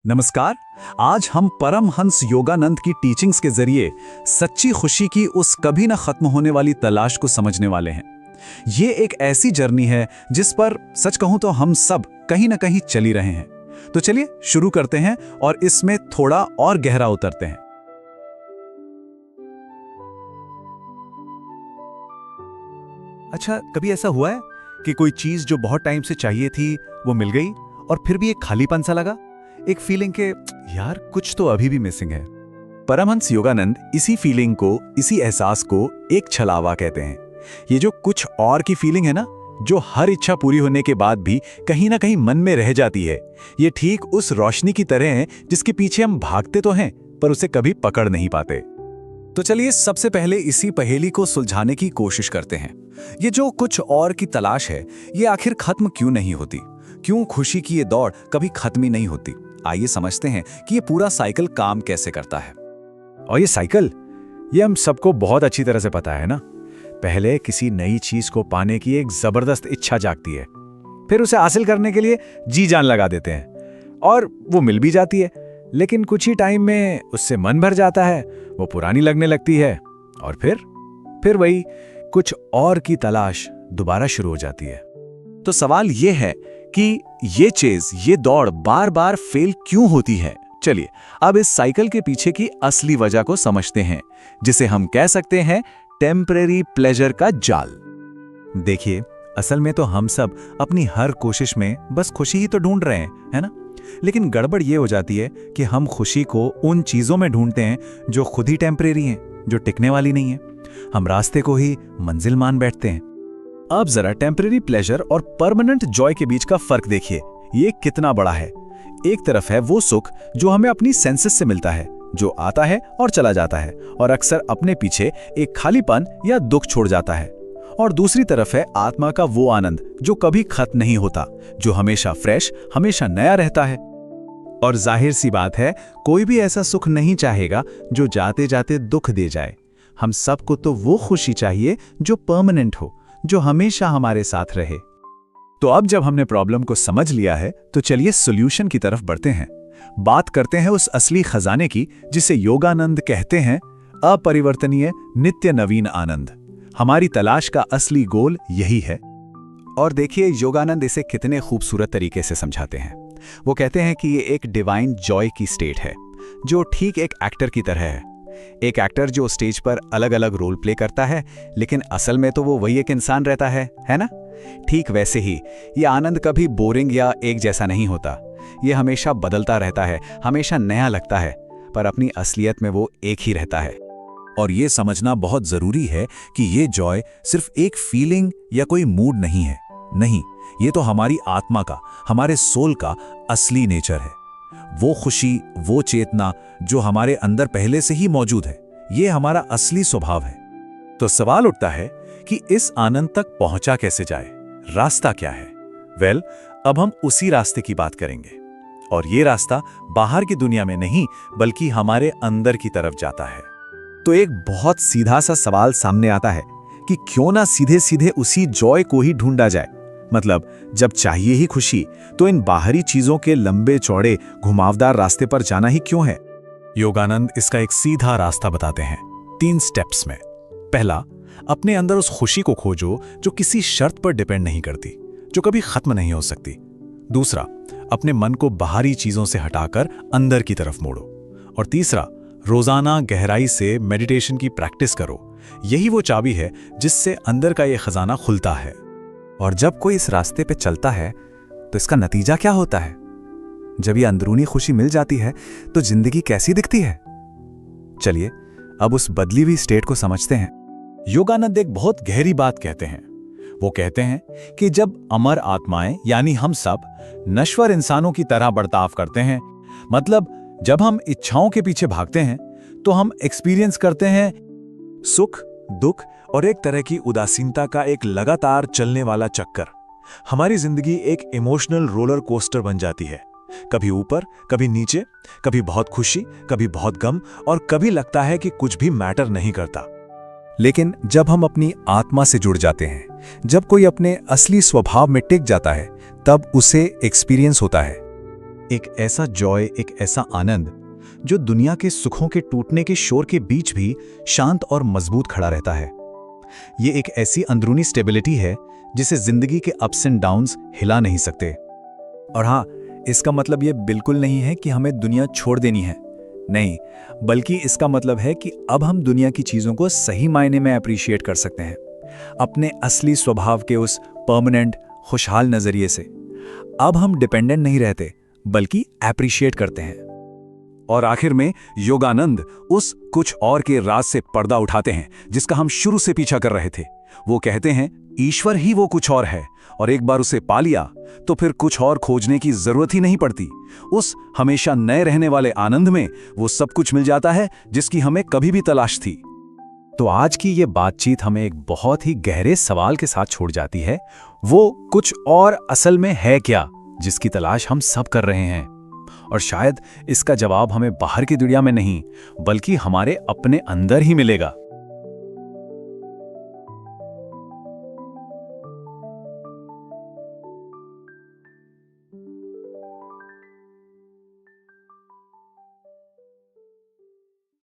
नमस्कार। आज हम परमहंस योगानंद की टीचिंग्स के जरिए सच्ची खुशी की उस कभी न खत्म होने वाली तलाश को समझने वाले हैं। ये एक ऐसी जर्नी है जिस पर सच कहूं तो हम सब कहीं न कहीं चली रहे हैं। तो चलिए शुरू करते हैं और इसमें थोड़ा और गहरा उतरते हैं। अच्छा, कभी ऐसा हुआ है कि कोई चीज जो बहुत टाइम से चाहिए थी वो मिल गई और फिर भी एक खालीपन सा लगा, एक फीलिंग के यार कुछ तो अभी भी मिसिंग है। परमहंस योगानंद इसी फीलिंग को, इसी एहसास को एक छलावा कहते हैं। ये जो कुछ और की फीलिंग है ना, जो हर इच्छा पूरी होने के बाद भी कहीं ना कहीं मन में रह जाती है, ये ठीक उस रोशनी की तरह है जिसके पीछे हम भागते तो हैं पर उसे कभी पकड़ नहीं पाते। तो चलिए सबसे पहले इसी पहेली को सुलझाने की कोशिश करते हैं। ये जो कुछ और की तलाश है, ये आखिर खत्म क्यों नहीं होती? क्यों खुशी की ये दौड़ कभी खत्म ही नहीं होती? आइए समझते हैं कि ये पूरा साइकिल काम कैसे करता है। और ये साइकिल, ये हम सबको बहुत अच्छी तरह से पता है ना। पहले किसी नई चीज को पाने की एक जबरदस्त इच्छा जागती है, फिर उसे हासिल करने के लिए जी जान लगा देते हैं और वो मिल भी जाती है, लेकिन कुछ ही टाइम में उससे मन भर जाता है, वो पुरानी लगने लगती है और फिर वही कुछ और की तलाश दोबारा शुरू हो जाती है। तो सवाल ये है कि ये चीज, ये दौड़ बार बार फेल क्यों होती है? चलिए अब इस साइकिल के पीछे की असली वजह को समझते हैं, जिसे हम कह सकते हैं टेम्परेरी प्लेजर का जाल। देखिए, असल में तो हम सब अपनी हर कोशिश में बस खुशी ही तो ढूंढ रहे हैं, है ना? लेकिन गड़बड़ ये हो जाती है कि हम खुशी को उन चीजों में ढूंढते हैं जो खुद ही टेम्परेरी हैं, जो टिकने वाली नहीं है। हम रास्ते को ही मंजिल मान बैठते हैं। अब जरा टेम्परेरी प्लेजर और परमानेंट जॉय के बीच का फर्क देखिए, ये कितना बड़ा है। एक तरफ है वो सुख जो हमें अपनी सेंसेस से मिलता है, जो आता है और चला जाता है और अक्सर अपने पीछे एक खालीपन या दुख छोड़ जाता है। और दूसरी तरफ है आत्मा का वो आनंद जो कभी खत्म नहीं होता, जो हमेशा फ्रेश, हमेशा नया रहता है। और जाहिर सी बात है, कोई भी ऐसा सुख नहीं चाहेगा जो जाते जाते दुख दे जाए। हम सबको तो वो खुशी चाहिए जो परमानेंट हो, जो हमेशा हमारे साथ रहे। तो अब जब हमने प्रॉब्लम को समझ लिया है, तो चलिए सॉल्यूशन की तरफ बढ़ते हैं। बात करते हैं उस असली खजाने की जिसे योगानंद कहते हैं अपरिवर्तनीय, नित्य नवीन आनंद। हमारी तलाश का असली गोल यही है। और देखिए योगानंद इसे कितने खूबसूरत तरीके से समझाते हैं। वो कहते हैं कि ये एक डिवाइन जॉय की स्टेट है, जो ठीक एक एक्टर की तरह है। एक एक्टर जो स्टेज पर अलग अलग रोल प्ले करता है, लेकिन असल में तो वो वही एक इंसान रहता है ना? ठीक वैसे ही ये आनंद कभी बोरिंग या एक जैसा नहीं होता। ये हमेशा बदलता रहता है, हमेशा नया लगता है, पर अपनी असलियत में वो एक ही रहता है। और ये समझना बहुत जरूरी है कि ये जॉय सिर्फ एक फीलिंग या कोई मूड नहीं है। नहीं, ये तो हमारी आत्मा का, हमारे सोल का असली नेचर है। वो खुशी, वो चेतना जो हमारे अंदर पहले से ही मौजूद है, ये हमारा असली स्वभाव है। तो सवाल उठता है कि इस आनंद तक पहुंचा कैसे जाए? रास्ता क्या है? वेल, अब हम उसी रास्ते की बात करेंगे। और ये रास्ता बाहर की दुनिया में नहीं, बल्कि हमारे अंदर की तरफ जाता है। तो एक बहुत सीधा सा सवाल सामने आता है कि क्यों ना सीधे सीधे उसी जॉय को ही ढूंढा जाए। मतलब जब चाहिए ही खुशी, तो इन बाहरी चीजों के लंबे चौड़े घुमावदार रास्ते पर जाना ही क्यों है? योगानंद इसका एक सीधा रास्ता बताते हैं 3 स्टेप्स में। पहला, अपने अंदर उस खुशी को खोजो जो किसी शर्त पर डिपेंड नहीं करती, जो कभी खत्म नहीं हो सकती। दूसरा, अपने मन को बाहरी चीजों से हटाकर अंदर की तरफ मोड़ो। और तीसरा, रोजाना गहराई से मेडिटेशन की प्रैक्टिस करो। यही वो चाबी है जिससे अंदर का ये खजाना खुलता है। और जब कोई इस रास्ते पे चलता है, तो इसका नतीजा क्या होता है? जब ये अंदरूनी खुशी मिल जाती है, तो जिंदगी कैसी दिखती है? चलिए अब उस बदली हुई स्टेट को समझते हैं। योगानंद एक बहुत गहरी बात कहते हैं। वो कहते हैं कि जब अमर आत्माएं यानी हम सब नश्वर इंसानों की तरह बर्ताव करते हैं, मतलब जब हम इच्छाओं के पीछे भागते हैं, तो हम एक्सपीरियंस करते हैं सुख, दुख और एक तरह की उदासीनता का एक लगातार चलने वाला चक्कर। हमारी जिंदगी एक इमोशनल रोलर कोस्टर बन जाती है, कभी ऊपर, कभी नीचे, कभी बहुत खुशी, कभी बहुत गम, और कभी लगता है कि कुछ भी मैटर नहीं करता। लेकिन जब हम अपनी आत्मा से जुड़ जाते हैं, जब कोई अपने असली स्वभाव में टिक जाता है, तब उसे एक्सपीरियंस होता है। एक ऐसा जॉय, एक ऐसा आनंद जो दुनिया के सुखों के टूटने के शोर के बीच भी शांत और मजबूत खड़ा रहता है। ये एक ऐसी अंदरूनी स्टेबिलिटी है जिसे जिंदगी के अप्स एंड डाउन्स हिला नहीं सकते। और हाँ, इसका मतलब ये बिल्कुल नहीं है कि हमें दुनिया छोड़ देनी है, नहीं, बल्कि इसका मतलब है कि अब हम दुनिया की चीज़ों को सही मायने में अप्रिशिएट कर सकते हैं, अपने असली स्वभाव के उस परमानेंट खुशहाल नज़रिए से। अब हम डिपेंडेंट नहीं रहते, बल्कि एप्रिशिएट करते हैं। और आखिर में योगानंद उस कुछ और के राज से पर्दा उठाते हैं जिसका हम शुरू से पीछा कर रहे थे। वो कहते हैं ईश्वर ही वो कुछ और है, और एक बार उसे पा लिया तो फिर कुछ और खोजने की जरूरत ही नहीं पड़ती। उस हमेशा नए रहने वाले आनंद में वो सब कुछ मिल जाता है जिसकी हमें कभी भी तलाश थी। तो आज की ये बातचीत हमें एक बहुत ही गहरे सवाल के साथ छोड़ जाती है, वो कुछ और असल में है क्या जिसकी तलाश हम सब कर रहे हैं? और शायद इसका जवाब हमें बाहर की दुनिया में नहीं, बल्कि हमारे अपने अंदर ही मिलेगा।